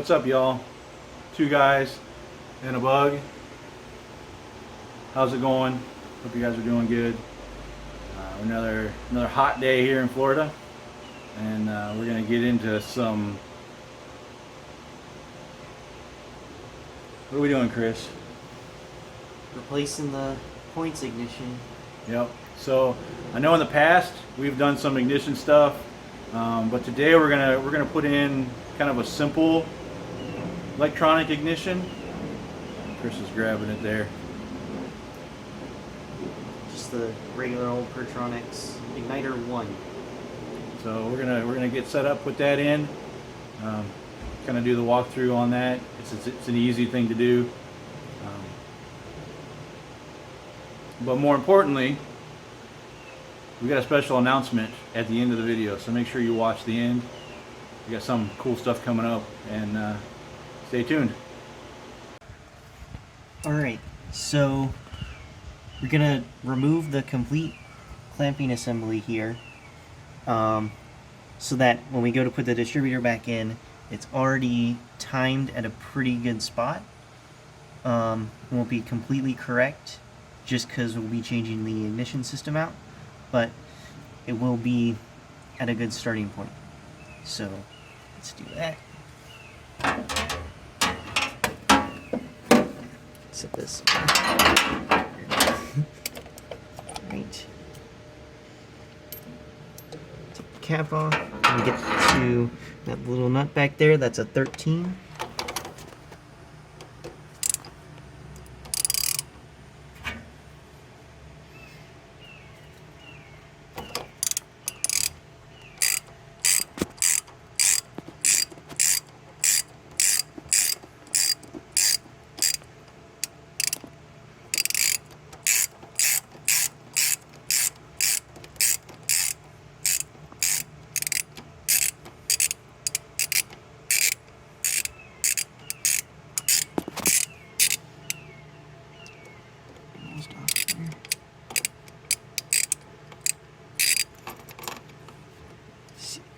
What's up, y'all? Two guys and a bug. How's it going? Hope you guys are doing good. Another hot day here in Florida, and we're gonna get into some. What are we doing, Chris? Replacing the points ignition. Yep. So I know in the past we've done some ignition stuff, but today we're gonna put in kind of a simple electronic ignition. Chris is grabbing it there. Just the regular old Pertronix igniter 1. So we're gonna get set up, put that in, kind of do the walkthrough on that. It's an easy thing to do, but more importantly, we got a special announcement at the end of the video. So make sure you watch the end. We got some cool stuff coming up, and stay tuned. Alright, so we're gonna remove the complete clamping assembly here, so that when we go to put the distributor back in, it's already timed at a pretty good spot. It won't be completely correct just because we'll be changing the ignition system out, but it will be at a good starting point. So let's do that. Set this. Right. Take the cap off and get to that little nut back there. That's a 13.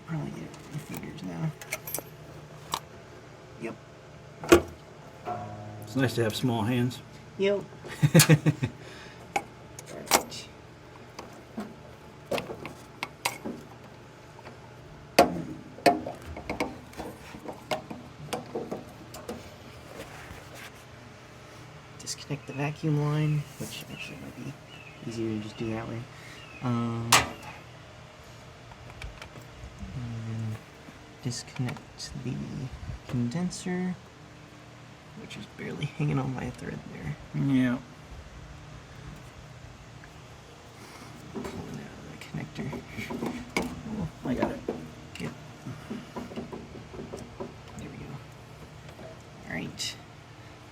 Probably get it with my fingers now. Yep. It's nice to have small hands. Yep. Right. Disconnect the vacuum line, which actually might be easier to just do that way. And disconnect the condenser, which is barely hanging on by a thread there. Yeah. Pulling out of the connector. Oh, I got it. Yep. There we go. Alright.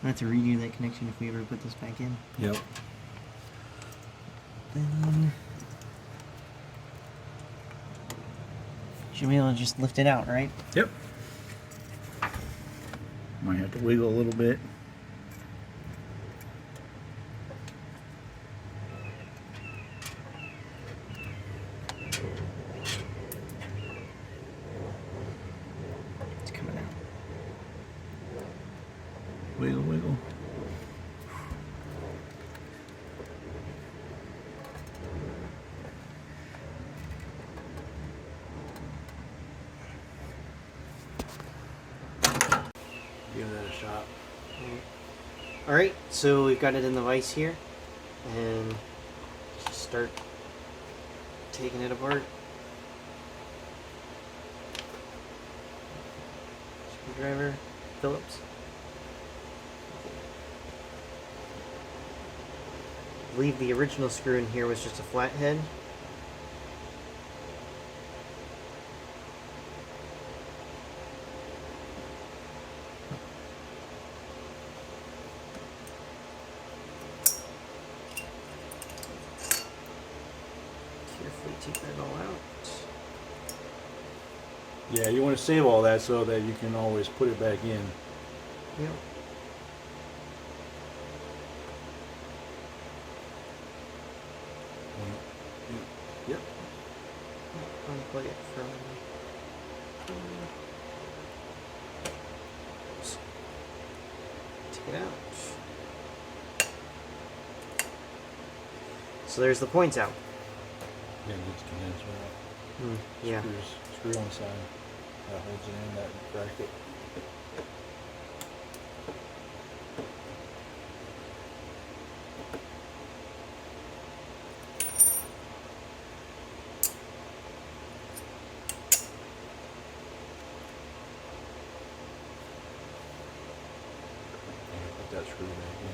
I'll have to redo that connection if we ever put this back in. Yep. Then should be able to just lift it out, right? Yep. Might have to wiggle a little bit. It's coming out. Wiggle, wiggle. Give that a shot. Alright, so we've got it in the vise here, and just start taking it apart. Screwdriver, Phillips. I believe the original screw in here was just a flathead. Carefully take that all out. Yeah, you want to save all that so that you can always put it back in. Yep. Yep. Unplug it from Check it out. So there's the points out. Yeah, it gets condensed right. Yeah. Screw on the side. That holds it in that bracket. Put that screw back in.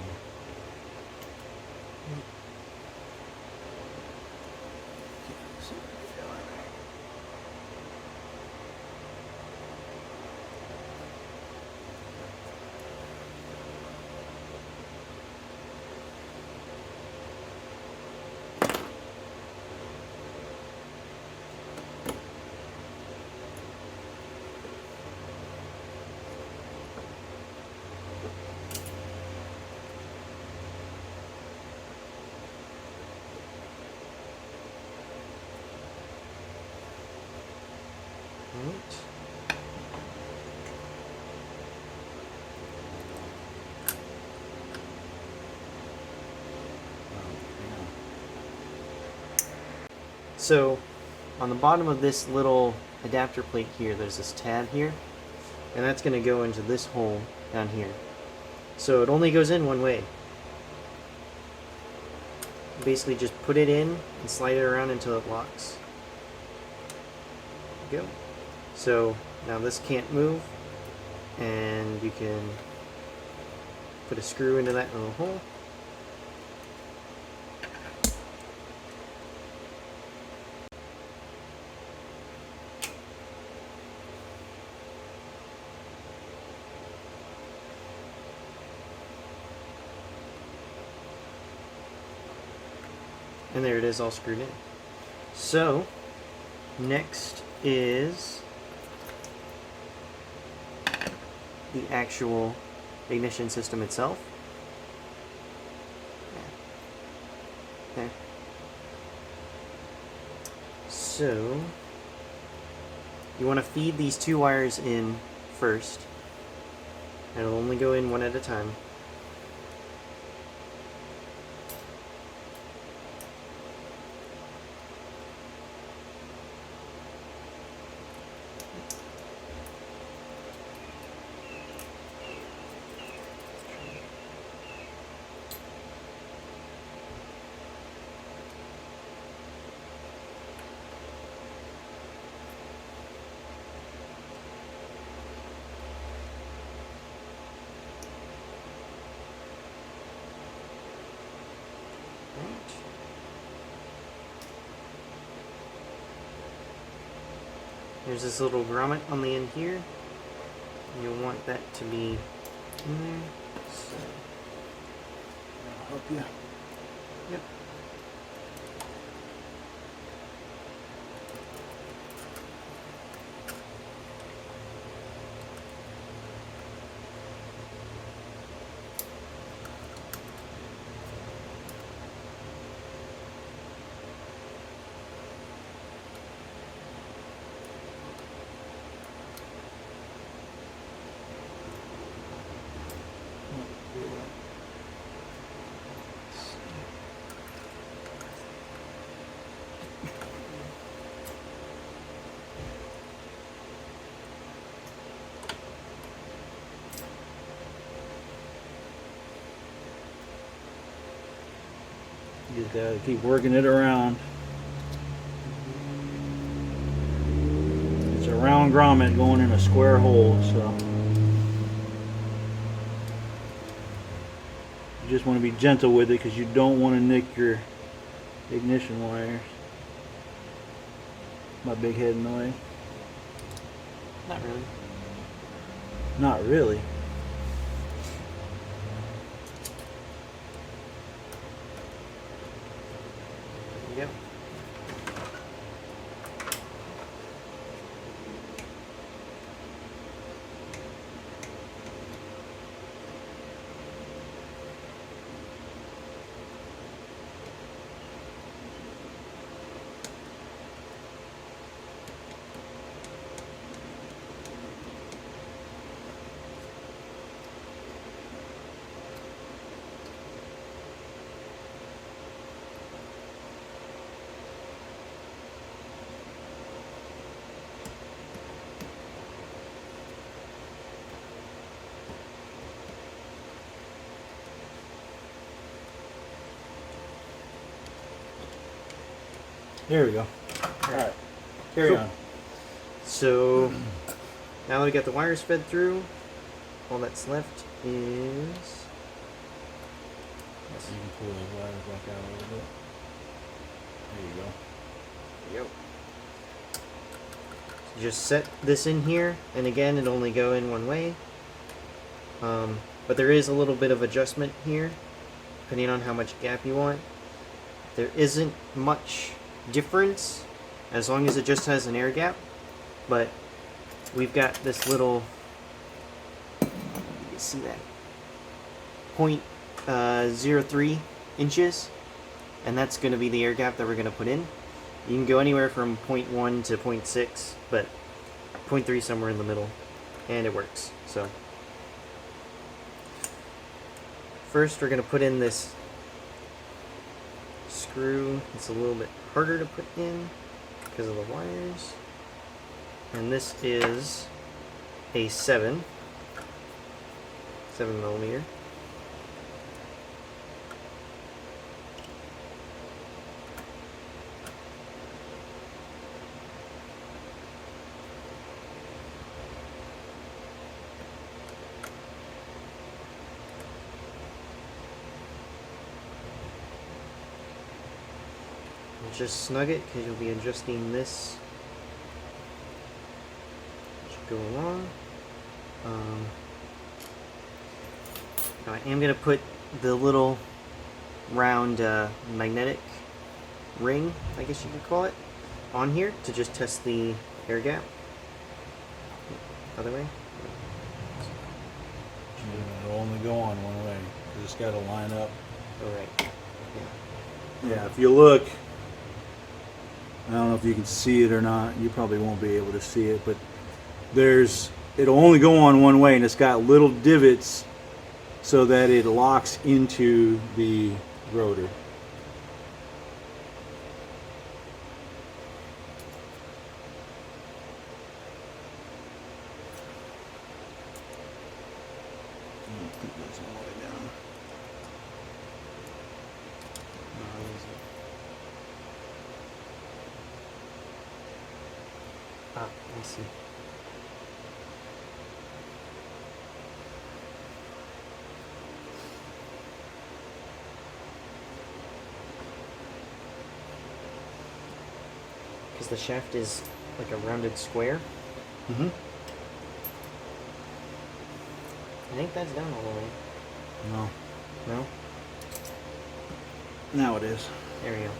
Right. So on the bottom of this little adapter plate here, there's this tab here, and that's going to go into this hole down here. So it only goes in one way. Basically just put it in and slide it around until it locks. There you go. So now this can't move, and you can put a screw into that little hole. And there it is, all screwed in. So next is the actual ignition system itself. Okay. So you want to feed these two wires in first. And it'll only go in one at a time. There's this little grommet on the end here. You'll want that to be in there. So. I'll help you. Yep. You just gotta keep working it around. It's a round grommet going in a square hole, so you just want to be gentle with it because you don't want to nick your ignition wires. My big head in the way. Not really. Not really. There you go. There we go. All right. Carry Cool. on. So now that we got the wires fed through, all that's left is. You can pull those wires back out a little bit. There you go. Yep. Just set this in here, and again, it'll only go in one way. But there is a little bit of adjustment here, depending on how much gap you want. There isn't much difference, as long as it just has an air gap. But we've got this little, you can see that, 0.03 inches, and that's going to be the air gap that we're going to put in. You can go anywhere from 0.1 to 0.6, but 0.3 somewhere in the middle, and it works. So first we're going to put in this screw. It's a little bit harder to put in because of the wires. And this is a 7 millimeter. Just snug it because you'll be adjusting this as you go along. Now I am going to put the little round magnetic ring, I guess you could call it, on here to just test the air gap. Other way. It'll only go on one way. You just got to line up. All right. Yeah, if you look, I don't know if you can see it or not. You probably won't be able to see it, but it'll only go on one way, and it's got little divots so that it locks into the rotor. Put this all the way down. I see. Because the shaft is like a rounded square. Mm-hmm. I think that's down all the way. No. No? Now it is. There we go.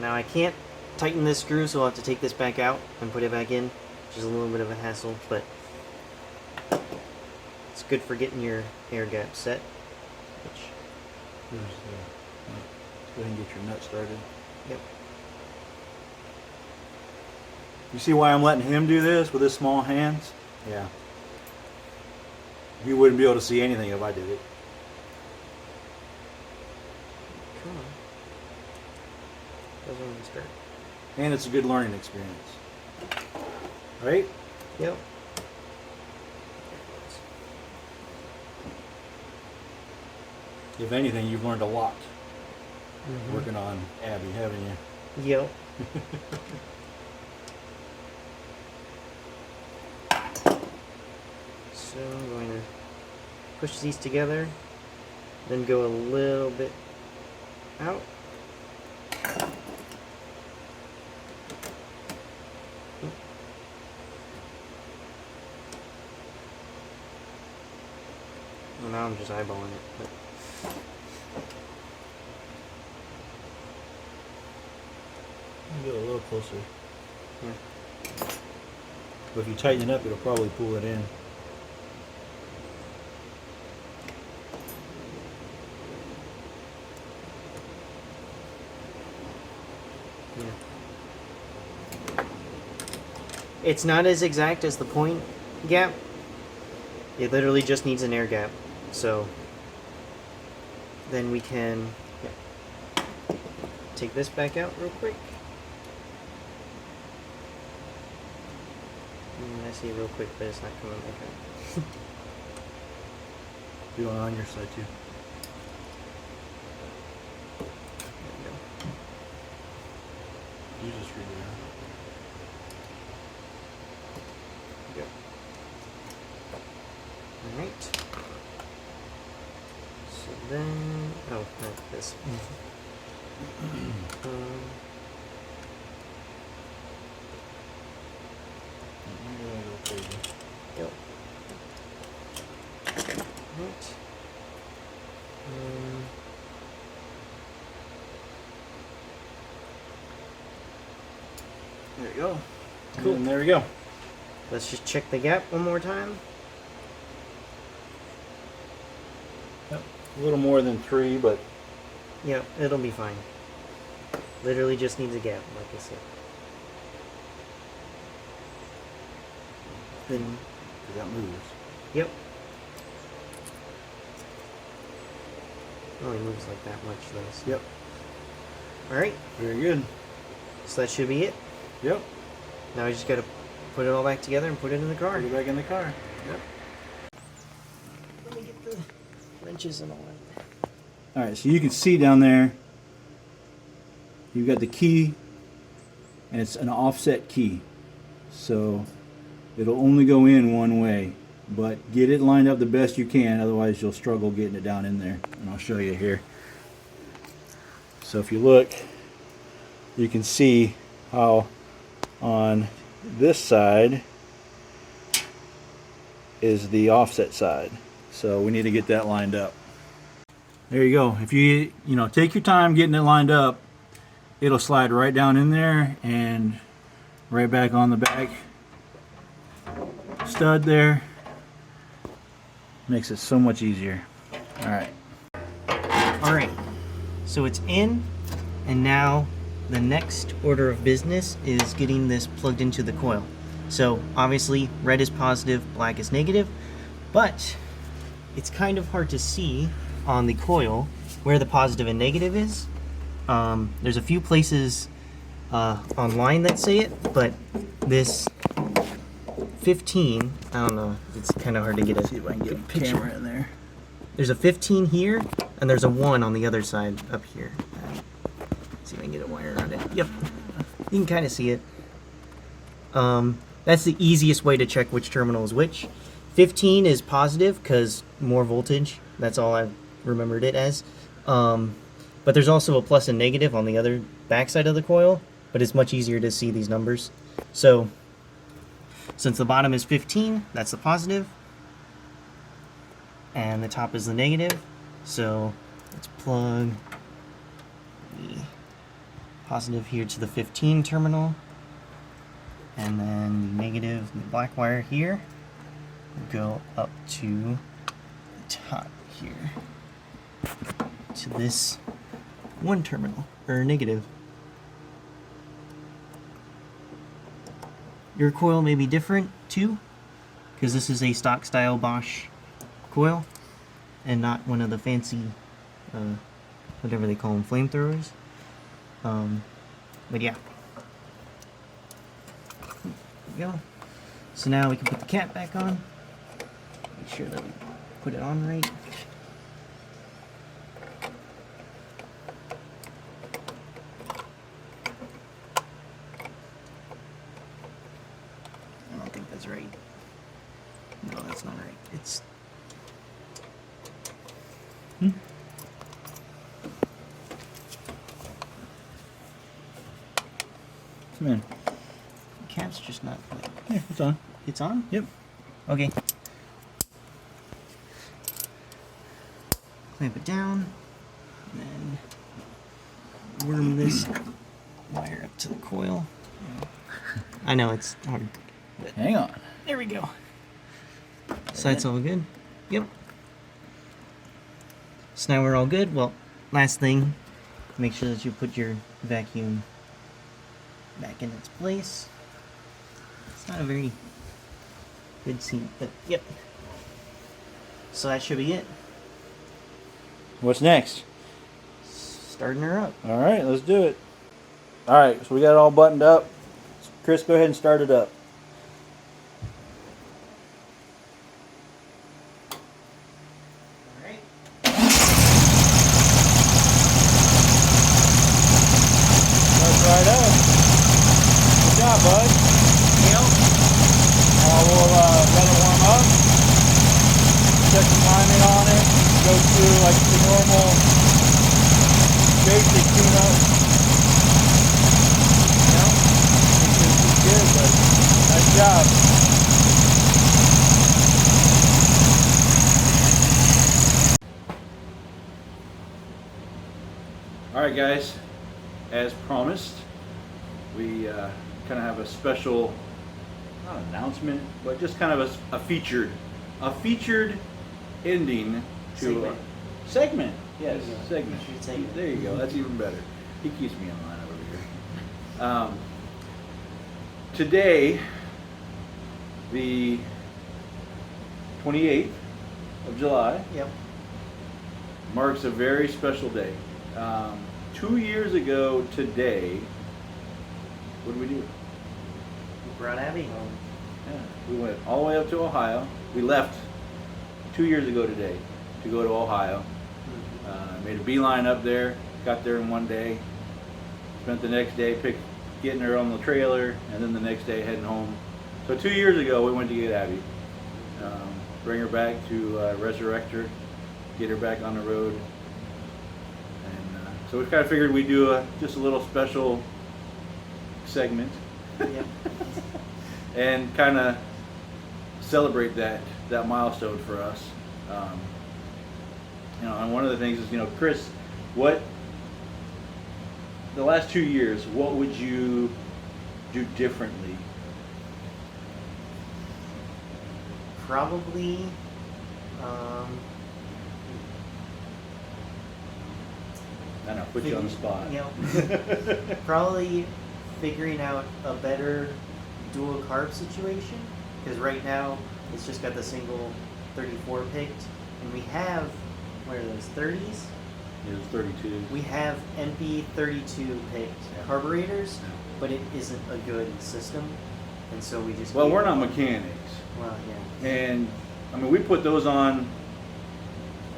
Now I can't tighten this screw, so I'll have to take this back out and put it back in, which is a little bit of a hassle, but it's good for getting your air gap set. Which, Let's go ahead and get your nut started. yep. You see why I'm letting him do this with his small hands? Yeah. You wouldn't be able to see anything if I did it. Come on. Doesn't want to start. And it's a good learning experience. Right? Yep. If anything, you've learned a lot Mhm. working on Abby, haven't you? Yep. So I'm going to push these together, then go a little bit out. Well, now I'm just eyeballing it. But Get a little closer. yeah. But if you tighten it up, it'll probably pull it in. Yeah. It's not as exact as the point gap. It literally just needs an air gap. So then we can take this back out real quick. I see it real quick, but it's not coming back out. Do it on your side too. Yep. Alright. So then, oh, not this. Yep. Right. There you go. Cool. And there we go. Let's just check the gap one more time. Yep. A little more than 3, but Yeah, it'll be fine. Literally just needs a gap, like I said. Then, that moves. yep. Only moves like that much though. So. Yep. Alright, Very good. so that should be it. Yep. Now we just gotta put it all back together and put it in the car. Put it back in the car. Yep. Let me get the wrenches and all that. All right, so you can see down there, you've got the key, and it's an offset key. So it'll only go in one way, but get it lined up the best you can, otherwise you'll struggle getting it down in there. And I'll show you here. So if you look, you can see how on this side is the offset side. So we need to get that lined up. There you go. If you take your time getting it lined up, it'll slide right down in there and right back on the back stud there. Makes it so much easier. All right. Alright, so it's in, and now the next order of business is getting this plugged into the coil. So obviously red is positive, black is negative, but it's kind of hard to see on the coil where the positive and negative is. There's a few places online that say it, but this 15, I don't know, it's kind of hard to get a See if I can get a picture. camera in there. There's a 15 here, and there's a 1 on the other side up here. See if I can get a wire around it. Yep, you can kind of see it. That's the easiest way to check which terminal is which. 15 is positive because more voltage. That's all I've remembered it as. But there's also a plus and negative on the other backside of the coil, but it's much easier to see these numbers. So since the bottom is 15, that's the positive, and the top is the negative. So let's plug the positive here to the 15 terminal, and then the negative, the black wire here, go up to the top here to this 1 terminal, or negative. Your coil may be different too, because this is a stock style Bosch coil and not one of the fancy whatever they call them, flamethrowers. But yeah, there we go. So now we can put the cap back on. Make sure that we put it on right. I don't think that's right. No, that's not right. It's Come in. the cap's just not like. Yeah, it's on. It's on? Yep. Okay. Clamp it down, and then worm this wire up to the coil. I know it's hard. Hang on. There we go. So that's all good? Yep. So now we're all good. Well, last thing, make sure that you put your vacuum back in its place. It's not a very good seat, but yep. So that should be it. What's next? Starting her up. All right, let's do it. All right, so we got it all buttoned up. Chris, go ahead and start it up. Alright. Starts right up. bud. Yep. We'll let it warm up. Check the timing on it. Go through like the normal basic tune-up. It's good, but nice job. All right, guys. As promised, we kind of have a special, not announcement, but just kind of a featured ending to Segment. Segment. Yes, There you go. segment. Featured segment. There you go. That's even better. He keeps me in line over here. Today, the 28th of July, Yep. marks a very special day. 2 years ago today, what did we do? We brought Abby home. Yeah, we went all the way up to Ohio. We left 2 years ago today to go to Ohio. Made a beeline up there, got there in one day, spent the next day getting her on the trailer, and then the next day heading home. So 2 years ago we went to get Abby, bring her back to resurrect her, get her back on the road. And so we kind of figured we'd do just a little special segment Yep. and kind of celebrate that milestone for us. And one of the things is, Chris, what the last 2 years, what would you do differently? Probably, I know, put you on the spot. Probably figuring out a better dual carb situation, because right now it's just got the single 34 picked, and we have, what are those, 30s? It was 32. We have MP 32 picked Yeah. carburetors, Yeah. but it isn't a good system, and so we just Well, gave we're it not one. mechanics, Well, yeah. and we put those on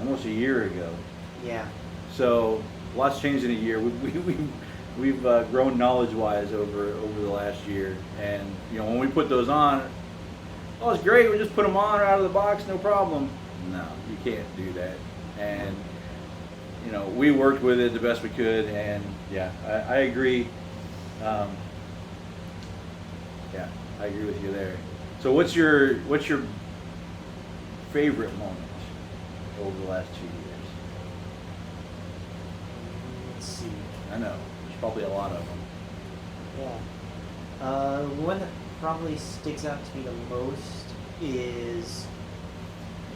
almost a year ago. Yeah. So lots changed in a year. We've grown knowledge-wise over the last year, and when we put those on, oh, it's great. We just put them on out of the box, no problem. No, you can't do that. And we worked with it the best we could, and yeah, I agree. Yeah, I agree with you there. So what's your favorite moment over the last 2 years? Let's see. I know there's probably a lot of them. Yeah. One that probably sticks out to me the most is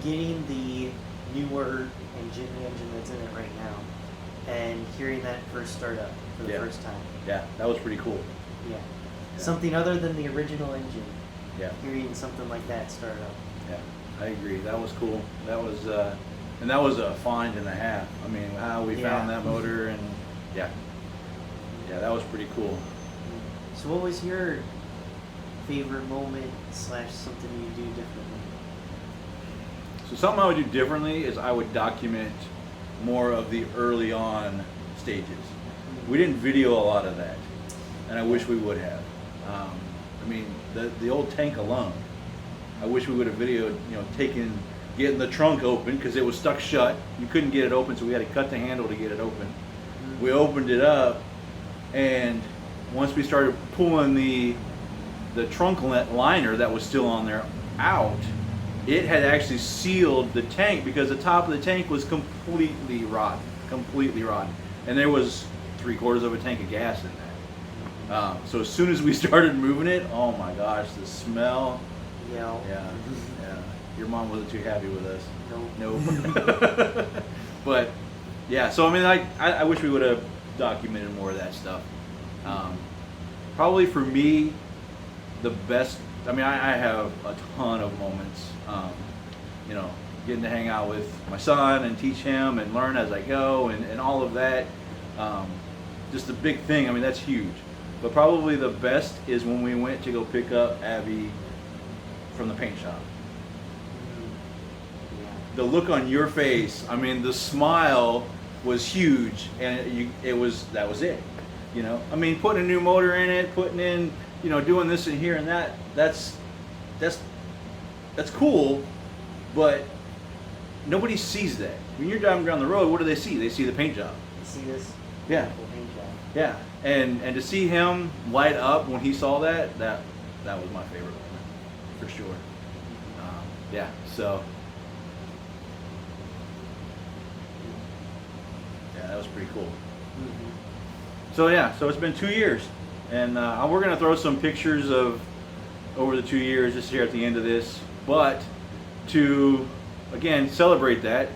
getting the newer engine, the engine that's in it right now, and hearing that first start up for the Yeah. first time. Yeah, that was pretty cool. Yeah. Yeah. Something other than the original engine. Yeah. Hearing something like that start up. Yeah, I agree. That was cool. That was, and that was a find and a half. I mean, how we found Yeah. that motor, and yeah, that was pretty cool. So what was your favorite moment / something you do differently? So something I would do differently is I would document more of the early on stages. We didn't video a lot of that, and I wish we would have. The old tank alone, I wish we would have videoed, getting the trunk open because it was stuck shut. You couldn't get it open, so we had to cut the handle to get it open. We opened it up, and once we started pulling the trunk liner that was still on there out, it had actually sealed the tank because the top of the tank was completely rotten, and there was 3/4 of a tank of gas in there. So as soon as we started moving it, oh my gosh, the smell. Yeah. Yeah. Your mom wasn't too happy with us. Nope. Nope. But yeah, so I wish we would have documented more of that stuff. Probably for me, the best. I have a ton of moments. Getting to hang out with my son and teach him and learn as I go and all of that. Just the big thing. That's huge. But probably the best is when we went to go pick up Abby from the paint shop. The look on your face, the smile was huge, and that was it. Putting a new motor in it, putting in you know, doing this and here and that, that's cool, but nobody sees that. When you're driving down the road, what do they see? They see the paint job. You see this? Yeah. Beautiful paint job. Yeah, and to see him light up when he saw that was my favorite moment, for sure. Yeah, so yeah, that was pretty cool. So yeah, so it's been 2 years, and we're gonna throw some pictures of over the 2 years just here at the end of this. But to again celebrate that,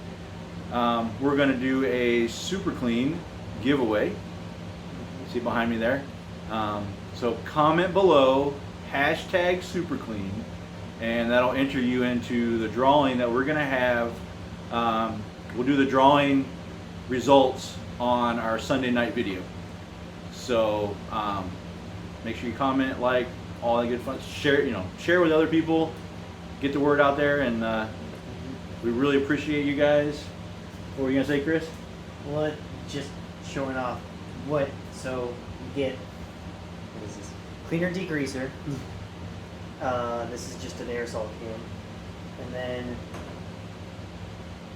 we're gonna do a super clean giveaway. See behind me there. So comment below #superclean, and that'll enter you into the drawing that we're gonna have. We'll do the drawing results on our Sunday night video. So make sure you comment, like, all that good fun. Share with other people, get the word out there, and we really appreciate you guys. What were you gonna say, Chris? Well, just showing off what. So you get, what is this? Cleaner degreaser. This is just an aerosol can, and then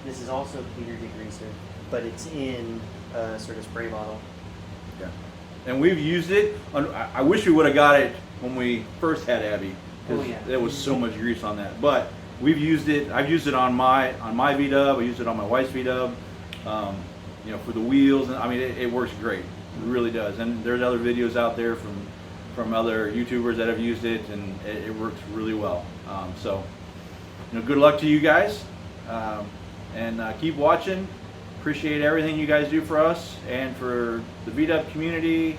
this is also cleaner degreaser, but it's in a sort of spray bottle. Yeah. And we've used it. I wish we would have got it when we first had Abby, because Oh, yeah. there was so much grease on that. But we've used it. I've used it on my V-dub. I used it on my wife's V-dub. For the wheels. And I mean, it works great. It really does. And there's other videos out there from other YouTubers that have used it, and it works really well. So good luck to you guys, and keep watching. Appreciate everything you guys do for us and for the V-dub community,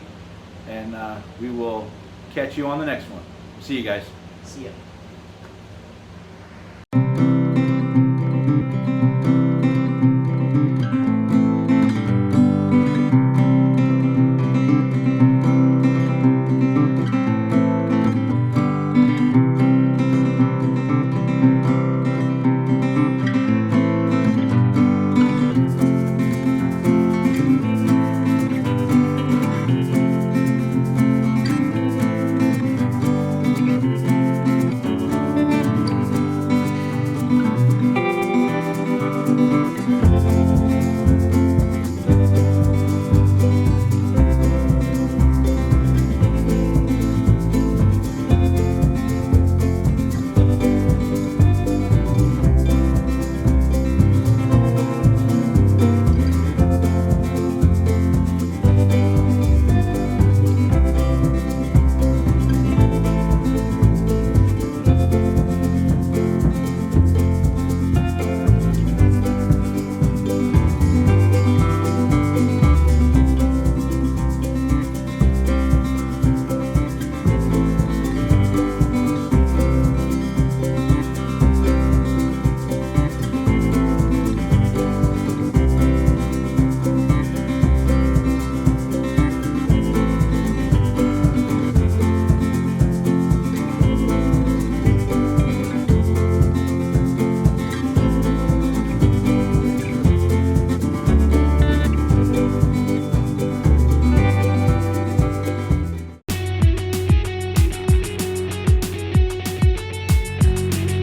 and we will catch you on the next one. See you guys. See ya.